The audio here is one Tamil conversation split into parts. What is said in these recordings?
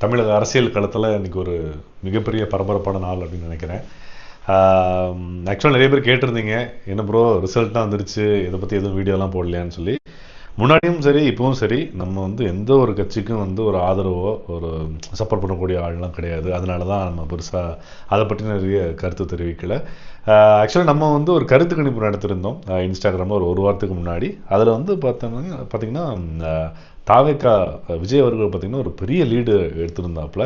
தமிழக அரசியல் களத்தில் இன்றைக்கி ஒரு மிகப்பெரிய பரபரப்பான நாள் அப்படின்னு நினைக்கிறேன். ஆக்சுவலாக நிறைய பேர் கேட்டிருந்தீங்க, என்ன ப்ரோ ரிசல்ட்லாம் வந்துருச்சு, இதை பற்றி எதுவும் வீடியோலாம் போடலையான்னு சொல்லி. முன்னாடியும் சரி இப்பவும் சரி நம்ம வந்து எந்த ஒரு கட்சிக்கும் வந்து ஒரு ஆதரவோ ஒரு சப்போர்ட் பண்ணக்கூடிய ஆள்லாம் கிடையாது. அதனால தான் நம்ம பெருசாக அதை பற்றி நிறைய கருத்து தெரிவிக்கலை. ஆக்சுவலாக நம்ம வந்து ஒரு கருத்து கணிப்பு நடத்திருந்தோம் இன்ஸ்டாகிராமில் ஒரு வாரத்துக்கு முன்னாடி. அதில் வந்து பார்த்தீங்கன்னா தாவேக்கா விஜய் அவர்கள் பார்த்திங்கன்னா ஒரு பெரிய லீடு எடுத்திருந்தாப்புல.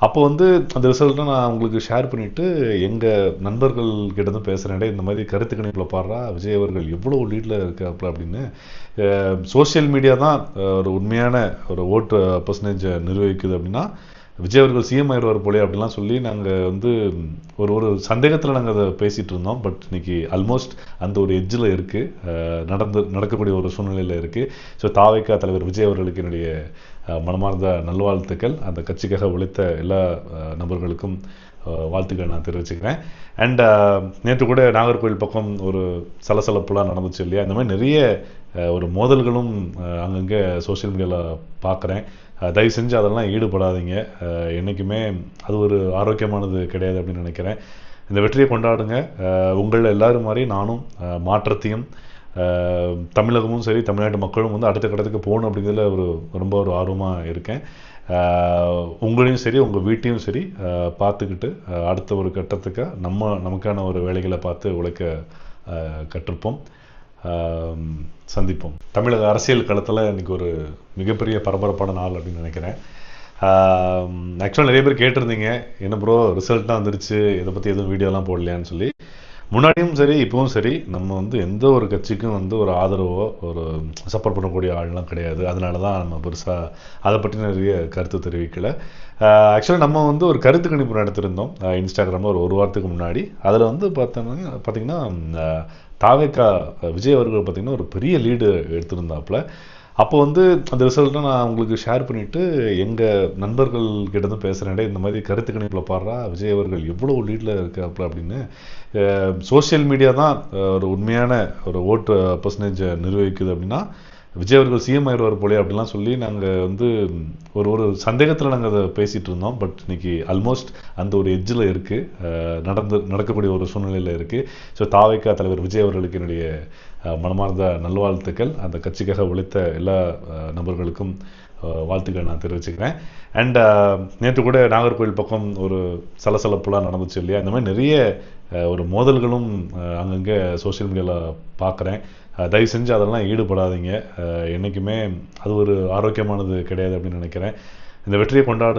அப்போ வந்து அந்த ரிசல்ட்டை நான் உங்களுக்கு ஷேர் பண்ணிவிட்டு எங்கள் நண்பர்கள் கிட்டேருந்து பேசுகிறேன், இந்த மாதிரி கருத்து கணிப்பில் பாடுறா விஜய் அவர்கள் எவ்வளோ லீடில் இருக்காப்புல அப்படின்னு. சோஷியல் மீடியா தான் ஒரு உண்மையான ஒரு ஓட்டு பர்சன்டேஜை நிர்வகிக்குது அப்படின்னா விஜய் அவர்கள் சிஎம் ஆயிடுவார் போலே அப்படிலாம் சொல்லி நாங்கள் வந்து ஒரு சந்தேகத்தில் நாங்கள் அதை பேசிகிட்டு இருந்தோம். பட் இன்னைக்கு ஆல்மோஸ்ட் அந்த ஒரு எட்ஜில் இருக்குது, நடக்கக்கூடிய ஒரு சூழ்நிலையில் இருக்குது. ஸோ தாவேக்கா தலைவர் விஜய் அவர்களுக்கு என்னுடைய மனமார்ந்த நல்வாழ்த்துக்கள். அந்த கட்சிக்காக உழைத்த எல்லா நபர்களுக்கும் வாழ்த்துக்கள் நான் தெரிவிச்சுக்கிறேன். அண்ட் நேற்று கூட நாகர்கோவில் பக்கம் ஒரு சலசலப்புலாம் நடந்துச்சு இல்லையா, இந்த மாதிரி நிறைய ஒரு மோதல்களும் அங்கங்கே சோஷியல் மீடியாவில் பார்க்குறேன். தயவு செஞ்சு அதெல்லாம் ஈடுபடாதீங்க. என்றைக்குமே அது ஒரு ஆரோக்கியமானது கிடையாது அப்படின்னு நினைக்கிறேன். இந்த வெற்றியை கொண்டாடுங்க. உங்களில் எல்லாரும் மாதிரி நானும் மாற்றத்தையும் தமிழகமும் சரி தமிழ்நாட்டு மக்களும் வந்து அடுத்த கட்டத்துக்கு போகணும் அப்படிங்கிறதுல ரொம்ப ஆர்வமாக இருக்கேன். உங்களையும் சரி உங்கள் வீட்டையும் சரி பார்த்துக்கிட்டு அடுத்த ஒரு கட்டத்துக்கு நமக்கான ஒரு வேலைகளை பார்த்து உழைக்க கற்றுப்போம். சந்திப்போம். தமிழக அரசியல் களத்தில் இன்றைக்கி ஒரு மிகப்பெரிய பரபரப்பான நாள் அப்படின்னு நினைக்கிறேன். ஆக்சுவலாக நிறைய பேர் கேட்டிருந்தீங்க, என்ன ப்ரோ ரிசல்ட்லாம் வந்துருச்சு, இதை பற்றி எதுவும் வீடியோலாம் போடலையான்னு சொல்லி. முன்னாடியும் சரி இப்பவும் சரி நம்ம வந்து எந்த ஒரு கட்சிக்கும் வந்து ஒரு ஆதரவோ ஒரு சப்போர்ட் பண்ணக்கூடிய ஆள்லாம் கிடையாது. அதனால தான் நம்ம பெருசாக அதை பற்றி நிறைய கருத்து தெரிவிக்கலை. ஆக்சுவலாக நம்ம வந்து ஒரு கருத்து கணிப்பு நடத்திருந்தோம் இன்ஸ்டாகிராமில் ஒரு வாரத்துக்கு முன்னாடி. அதில் வந்து பார்த்தீங்கன்னா தாவேக்கா விஜய் அவர்கள் பார்த்திங்கன்னா ஒரு பெரிய லீடு எடுத்திருந்தாப்புல. அப்போ வந்து அந்த ரிசல்ட்டை நான் உங்களுக்கு ஷேர் பண்ணிவிட்டு எங்கள் நண்பர்கள் கிட்டேருந்து பேசுகிறேன், இந்த மாதிரி கருத்து கணிப்பில் பாடுறா விஜய் அவர்கள் எவ்வளோ லீடில் இருக்காப்புல அப்படின்னு. சோஷியல் மீடியா தான் ஒரு உண்மையான ஒரு ஓட்டு பர்சன்டேஜை நிர்வகிக்குது அப்படின்னா விஜய் அவர்கள் சிஎம் ஆயிடுவார் போலே அப்படிலாம் சொல்லி நாங்கள் வந்து ஒரு சந்தேகத்தில் நாங்கள் அதை பேசிகிட்டு இருந்தோம். பட் இன்னைக்கு ஆல்மோஸ்ட் அந்த ஒரு எட்ஜில் இருக்குது, நடக்கக்கூடிய ஒரு சூழ்நிலையில் இருக்குது. ஸோ தாவேக்கா தலைவர் விஜய் அவர்களுக்கு என்னுடைய மனமார்ந்த நல்வாழ்த்துக்கள். அந்த கட்சிக்காக உழைத்த எல்லா நபர்களுக்கும் வாழ்த்துக்கள் நான் தெரிவிச்சுக்கிறேன். அண்ட் நேற்று கூட நாகர்கோவில் பக்கம் ஒரு சலசலப்புலாம் நடந்துச்சு இல்லையா, இந்த மாதிரி நிறைய ஒரு மோதல்களும் அங்கங்கே சோஷியல் மீடியாவில் பார்க்குறேன். தயவு செஞ்சு அதெல்லாம் ஈடுபடாதீங்க. என்றைக்குமே அது ஒரு ஆரோக்கியமானது கிடையாது அப்படின்னு நினைக்கிறேன். இந்த வெற்றியை கொண்டாடுங்க.